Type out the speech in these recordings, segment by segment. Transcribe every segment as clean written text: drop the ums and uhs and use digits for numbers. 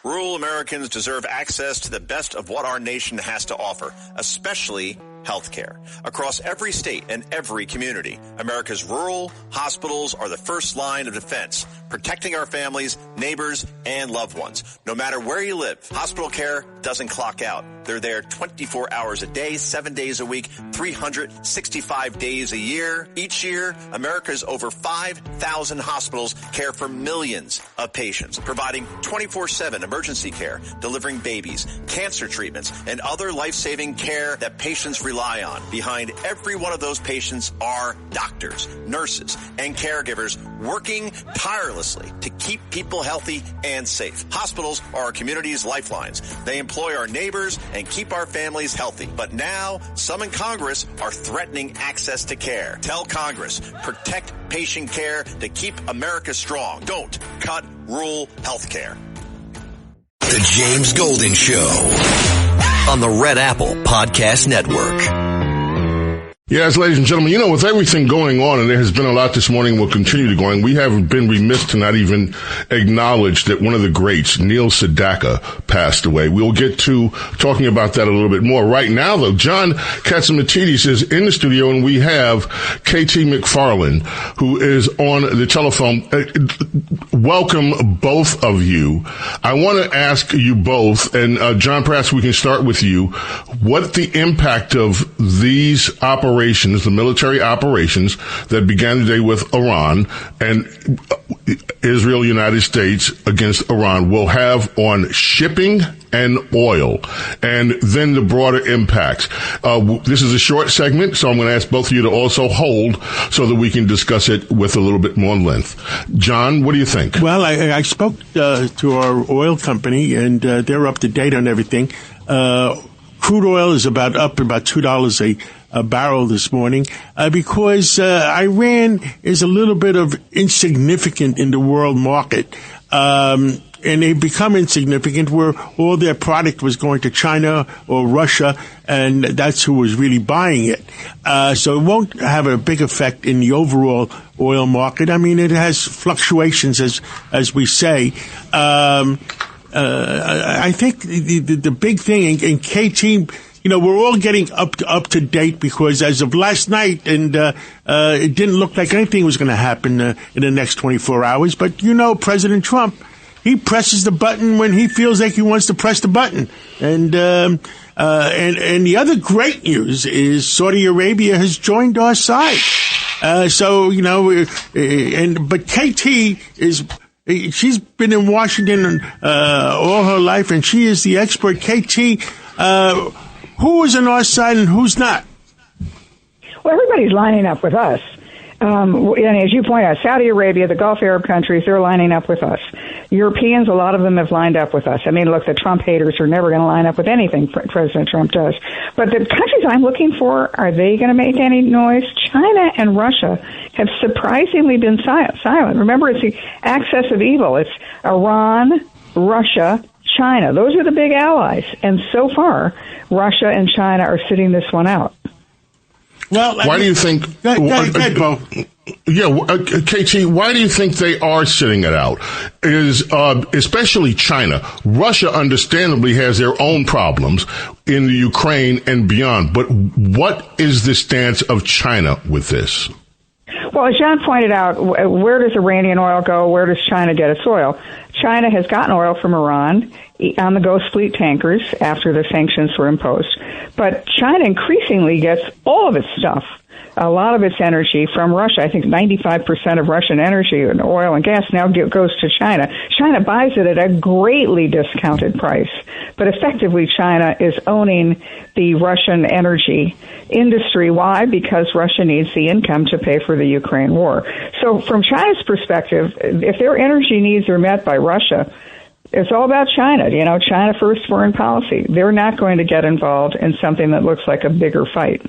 Rural Americans deserve access to the best of what our nation has to offer, especially health care. Across every state and every community, America's rural hospitals are the first line of defense, protecting our families, neighbors, and loved ones. No matter where you live, hospital care doesn't clock out. They're there 24 hours a day, 7 days a week, 365 days a year. Each year, America's over 5,000 hospitals care for millions of patients, providing 24/7 emergency care, delivering babies, cancer treatments, and other life-saving care that patients rely on. Behind every one of those patients are doctors, nurses, and caregivers working tirelessly to keep people healthy and safe. Hospitals are our community's lifelines. They employ our neighbors and keep our families healthy. But now, some in Congress are threatening access to care. Tell Congress, protect patient care to keep America strong. Don't cut rural health care. The James Golden Show on the Red Apple Podcast Network. Yes, ladies and gentlemen, with everything going on, and there has been a lot this morning, will continue to go on, we have been remiss to not even acknowledge that one of the greats, Neil Sedaka, passed away. We'll get to talking about that a little bit more. Right now, though, John Catsimatidis is in the studio, and we have KT McFarland, who is on the telephone. Welcome, both of you. I want to ask you both, and John, perhaps we can start with you, what the impact of these operations, the military operations that began today with Iran and Israel, United States against Iran will have on shipping and oil, and then the broader impacts. This is a short segment, so I'm going to ask both of you to also hold so that we can discuss it with a little bit more length. John, what do you think? Well, I spoke to our oil company, and they're up to date on everything. Crude oil is up about $2 a barrel this morning, because Iran is a little bit of insignificant in the world market. And they become insignificant where all their product was going to China or Russia, and that's who was really buying it. So it won't have a big effect in the overall oil market. I mean, it has fluctuations, as we say. I think the big thing in KT, we're all getting up to date, because as of last night, and it didn't look like anything was going to happen in the next 24 hours. But President Trump, he presses the button when he feels like he wants to press the button. And the other great news is Saudi Arabia has joined our side. But KT is. She's been in Washington all her life, and she is the expert. KT, who is on our side and who's not? Well, everybody's lining up with us. And as you point out, Saudi Arabia, the Gulf Arab countries, they're lining up with us. Europeans, a lot of them have lined up with us. I mean, look, the Trump haters are never going to line up with anything President Trump does. But the countries I'm looking for, are they going to make any noise? China and Russia have surprisingly been silent. Remember, it's the axis of evil. It's Iran, Russia, China. Those are the big allies. And so far, Russia and China are sitting this one out. Well, why do you think? Go ahead, Bo. KT, why do you think they are sitting it out? Especially China. Russia, understandably, has their own problems in the Ukraine and beyond. But what is the stance of China with this? Well, as John pointed out, where does Iranian oil go? Where does China get its oil? China has gotten oil from Iran on the Ghost Fleet tankers after the sanctions were imposed. But China increasingly gets all of its stuff, a lot of its energy from Russia. I think 95% of Russian energy and oil and gas now goes to China. China buys it at a greatly discounted price. But effectively, China is owning the Russian energy industry. Why? Because Russia needs the income to pay for the Ukraine war. So from China's perspective, if their energy needs are met by Russia, it's all about China. China first foreign policy. They're not going to get involved in something that looks like a bigger fight.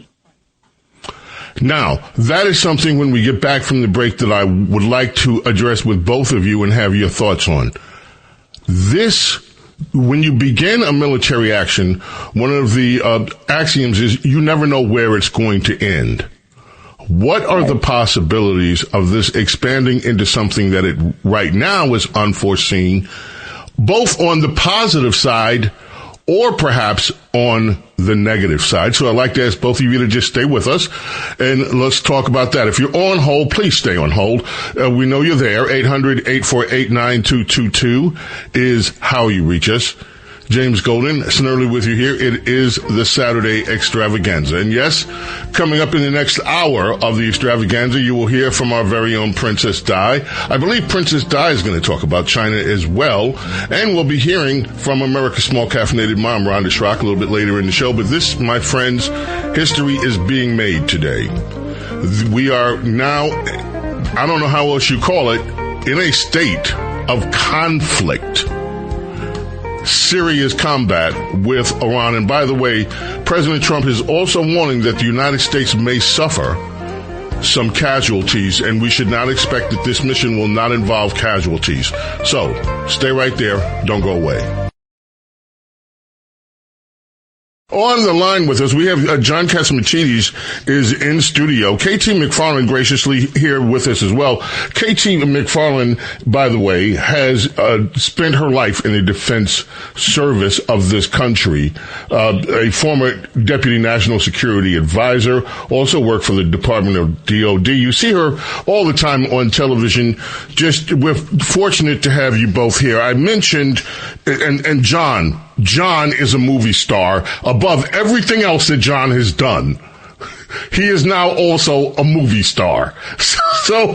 Now, that is something when we get back from the break that I would like to address with both of you and have your thoughts on. When you begin a military action, one of the axioms is you never know where it's going to end. What are the possibilities of this expanding into something that it right now is unforeseen, both on the positive side or perhaps on the negative side. So I'd like to ask both of you to just stay with us, and let's talk about that. If you're on hold, please stay on hold. We know you're there. 800-848-9222 is how you reach us. James Golden, Snurley with you here. It is the Saturday Extravaganza. And yes, coming up in the next hour of the Extravaganza, you will hear from our very own Princess Di. I believe Princess Di is going to talk about China as well. And we'll be hearing from America's small caffeinated mom, Rhonda Schrock, a little bit later in the show. But this, my friends, history is being made today. We are now, I don't know how else you call it, in a state of conflict. Serious combat with Iran. And by the way, President Trump is also warning that the United States may suffer some casualties, and we should not expect that this mission will not involve casualties. So stay right there. Don't go away. On the line with us, we have John Catsimatidis is in studio. KT McFarland graciously here with us as well. KT McFarland, by the way, has spent her life in the defense service of this country. A former deputy national security advisor, also worked for the Department of DOD. You see her all the time on television. We're fortunate to have you both here. I mentioned, and John is a movie star. Above everything else that John has done, he is now also a movie star. So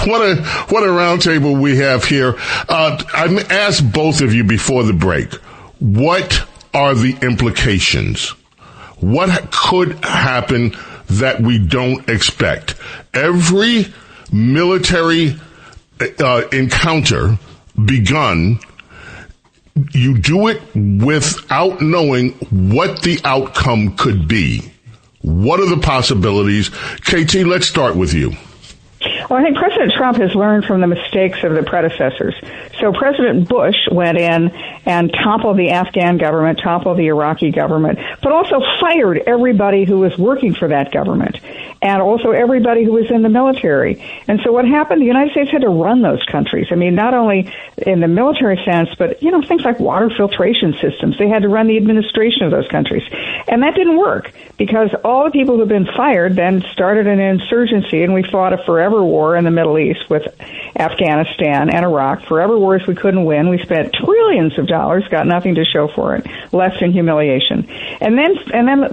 what a roundtable we have here. I asked both of you before the break, what are the implications? What could happen that we don't expect? Every military encounter begun, you do it without knowing what the outcome could be. What are the possibilities? KT, let's start with you. Well, I think President Trump has learned from the mistakes of the predecessors. So President Bush went in and toppled the Afghan government, toppled the Iraqi government, but also fired everybody who was working for that government, and also everybody who was in the military. And so what happened, the United States had to run those countries. I mean, not only in the military sense, but, things like water filtration systems. They had to run the administration of those countries. And that didn't work because all the people who've been fired then started an insurgency, and we fought a forever war in the Middle East with Afghanistan and Iraq. Forever wars we couldn't win. We spent trillions of dollars, got nothing to show for it, less than humiliation. And then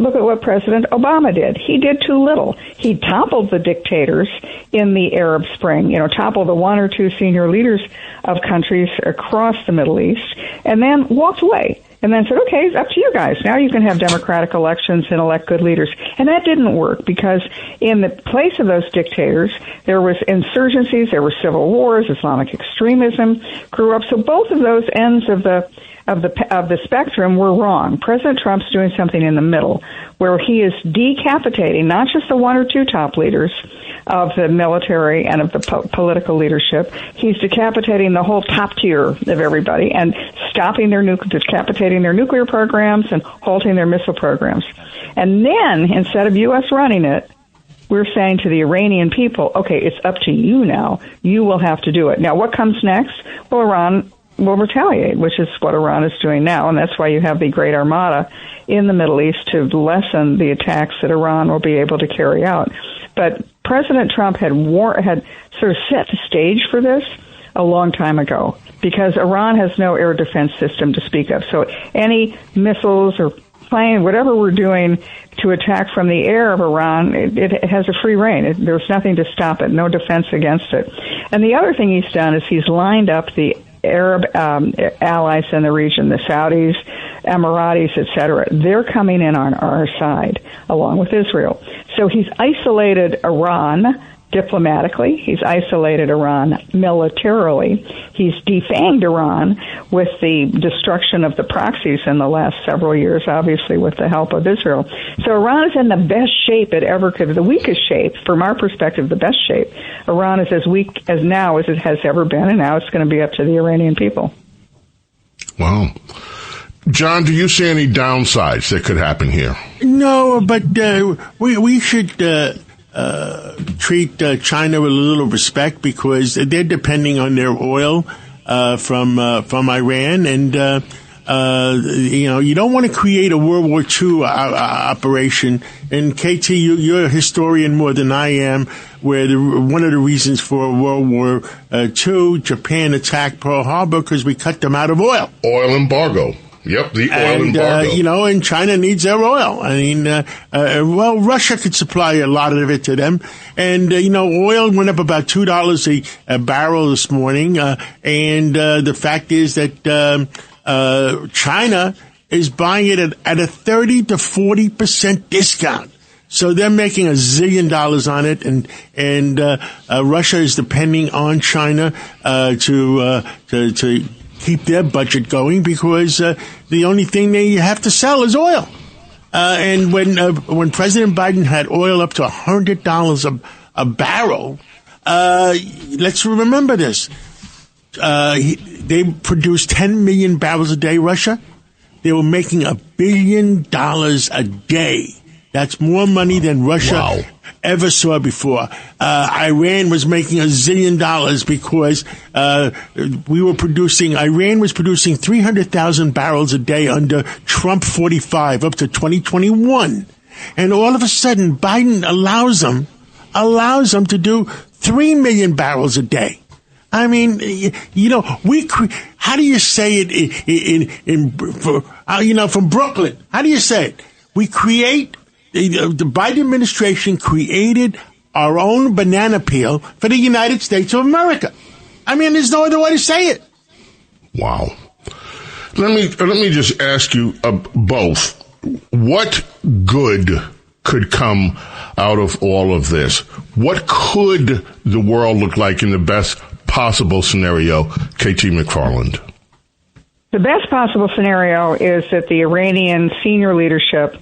look at what President Obama did. He did too little. He toppled the dictators in the Arab Spring, toppled the one or two senior leaders of countries across the Middle East, and then walked away. And then said, okay, it's up to you guys. Now you can have democratic elections and elect good leaders. And that didn't work because in the place of those dictators, there was insurgencies, there were civil wars, Islamic extremism grew up. So both of those ends of the spectrum were wrong. President Trump's doing something in the middle where he is decapitating not just the one or two top leaders of the military and of the political leadership. He's decapitating the whole top tier of everybody and decapitating their nuclear programs and halting their missile programs. And then, instead of U.S. running it, we're saying to the Iranian people, okay, it's up to you now. You will have to do it. Now, what comes next? Well, Iran will retaliate, which is what Iran is doing now, and that's why you have the Great Armada in the Middle East to lessen the attacks that Iran will be able to carry out. But President Trump had sort of set the stage for this a long time ago because Iran has no air defense system to speak of. So any missiles or plane, whatever we're doing to attack from the air of Iran, it has a free reign. There's nothing to stop it, no defense against it. And the other thing he's done is he's lined up the Arab allies in the region, the Saudis, Emiratis, etc. They're coming in on our side, along with Israel. So he's isolated Iran diplomatically. He's isolated Iran militarily. He's defanged Iran with the destruction of the proxies in the last several years, obviously with the help of Israel. So Iran is in the best shape it ever could, the weakest shape, from our perspective, the best shape. Iran is as weak as now as it has ever been, and now it's going to be up to the Iranian people. Wow. John, do you see any downsides that could happen here? No, but we should treat China with a little respect because they're depending on their oil. from Iran, and you don't want to create a World War II operation. And KT, you're a historian more than I am, where one of the reasons for World War II, Japan attacked Pearl Harbor because we cut them out of oil. Oil embargo. Yep, the oil embargo. And China needs their oil. I mean, Russia could supply a lot of it to them. And, oil went up about $2 a barrel this morning. And the fact is that China is buying it at a 30 to 40% discount. So they're making $1 zillion on it, and Russia is depending on China to keep their budget going, because the only thing they have to sell is oil. And when President Biden had oil up to $100 a barrel, let's remember this. They produced 10 million barrels a day, Russia. They were making $1 billion a day. That's more money than Russia ever saw before. Iran was making $1 zillion because Iran was producing 300,000 barrels a day under Trump 45 up to 2021. And all of a sudden, Biden allows them to do 3 million barrels a day. I mean, how do you say it from Brooklyn? How do you say it? The Biden administration created our own banana peel for the United States of America. I mean, there's no other way to say it. Wow. Let me just ask you both, what good could come out of all of this? What could the world look like in the best possible scenario, KT McFarland? The best possible scenario is that the Iranian senior leadership,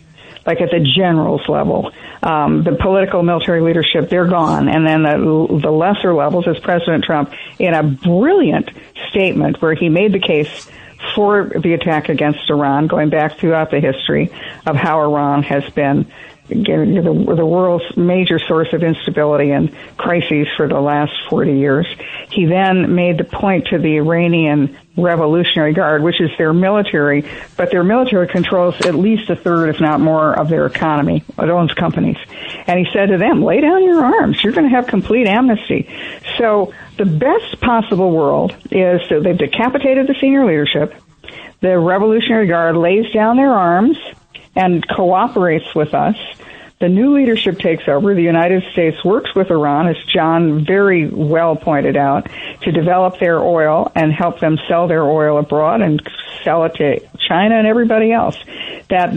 like at the generals level, the political military leadership, they're gone. And then the lesser levels, as President Trump, in a brilliant statement where he made the case for the attack against Iran, going back throughout the history of how Iran has been the world's major source of instability and crises for the last 40 years. He then made the point to the Iranian Revolutionary Guard, which is their military, but their military controls at least a third, if not more, of their economy. It owns companies. And he said to them, lay down your arms. You're going to have complete amnesty. So the best possible world is that they've decapitated the senior leadership. The Revolutionary Guard lays down their arms and cooperates with us. The new leadership takes over. The United States works with Iran, as John very well pointed out, to develop their oil and help them sell their oil abroad and sell it to China and everybody else. That's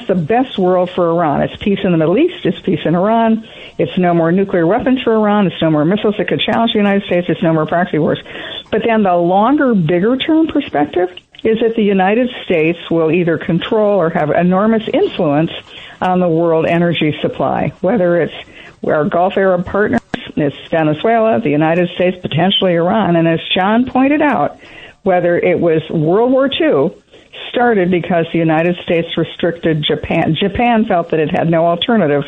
the best world for Iran. It's peace in the Middle East. It's peace in Iran. It's no more nuclear weapons for Iran. It's no more missiles that could challenge the United States. It's no more proxy wars. But then the longer, bigger term perspective is that the United States will either control or have enormous influence on the world energy supply, whether it's our Gulf Arab partners, it's Venezuela, the United States, potentially Iran. And as John pointed out, whether it was World War II, started because the United States restricted Japan. Japan felt that it had no alternative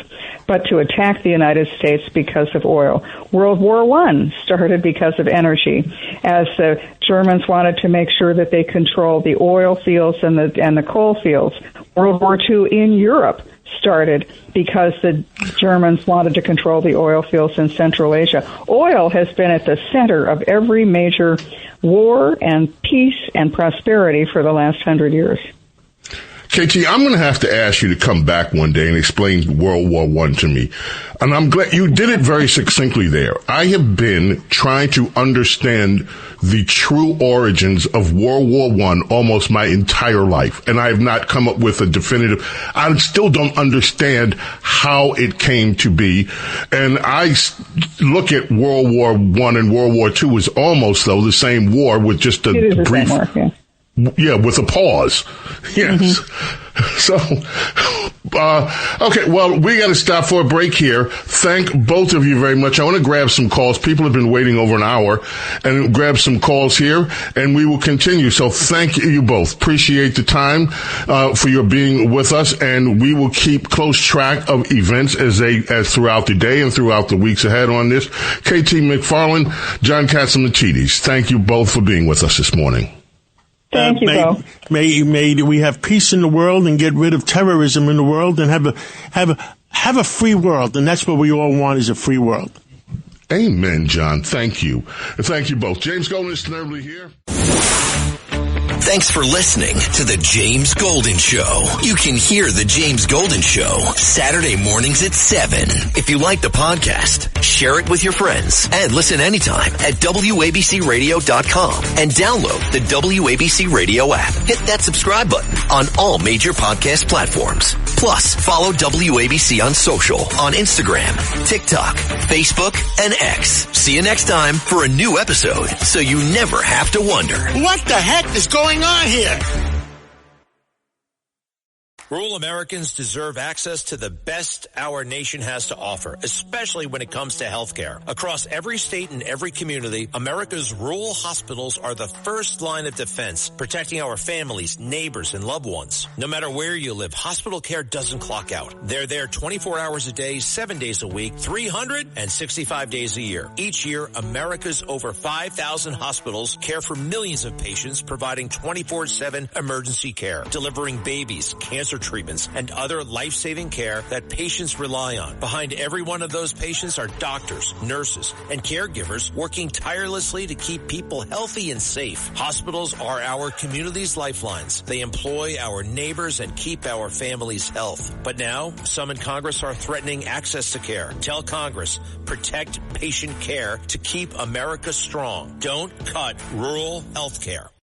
but to attack the United States because of oil. World War I started because of energy, as the Germans wanted to make sure that they controlled the oil fields and the coal fields. World War II in Europe started because the Germans wanted to control the oil fields in Central Asia. Oil has been at the center of every major war and peace and prosperity for the last 100 years. KT, I'm going to have to ask you to come back one day and explain World War I to me. And I'm glad you did it very succinctly there. I have been trying to understand the true origins of World War I almost my entire life. And I have not come up with a definitive. I still don't understand how it came to be. And I look at World War I and World War II as almost, though, the same war with just a brief... Yeah, with a pause. Yes. Mm-hmm. So Okay, well, we got to stop for a break here. Thank both of you very much. I want to grab some calls. People have been waiting over an hour, and grab some calls here, and we will continue. So thank you both. Appreciate the time for your being with us, and we will keep close track of events as throughout the day and throughout the weeks ahead on this. KT McFarland, John Catsimatidis, thank you both for being with us this morning. Thank you, Bo. May we have peace in the world and get rid of terrorism in the world and have a free world. And that's what we all want, is a free world. Amen, John. Thank you. And thank you both. James Golden is Nervly here. Thanks for listening to The James Golden Show. You can hear The James Golden Show Saturday mornings at 7. If you like the podcast, share it with your friends and listen anytime at WABCRadio.com and download the WABC Radio app. Hit that subscribe button on all major podcast platforms. Plus, follow WABC on social on Instagram, TikTok, Facebook, and X. See you next time for a new episode so you never have to wonder, what the heck is going on here? Rural Americans deserve access to the best our nation has to offer, especially when it comes to healthcare. Across every state and every community, America's rural hospitals are the first line of defense, protecting our families, neighbors, and loved ones. No matter where you live, hospital care doesn't clock out. They're there 24 hours a day, 7 days a week, 365 days a year. Each year, America's over 5,000 hospitals care for millions of patients, providing 24/7 emergency care, delivering babies, cancer treatments, and other life-saving care that patients rely on. Behind every one of those patients are doctors, nurses, and caregivers working tirelessly to keep people healthy and safe. Hospitals are our community's lifelines. They employ our neighbors and keep our families' health. But now, some in Congress are threatening access to care. Tell Congress, protect patient care to keep America strong. Don't cut rural health care.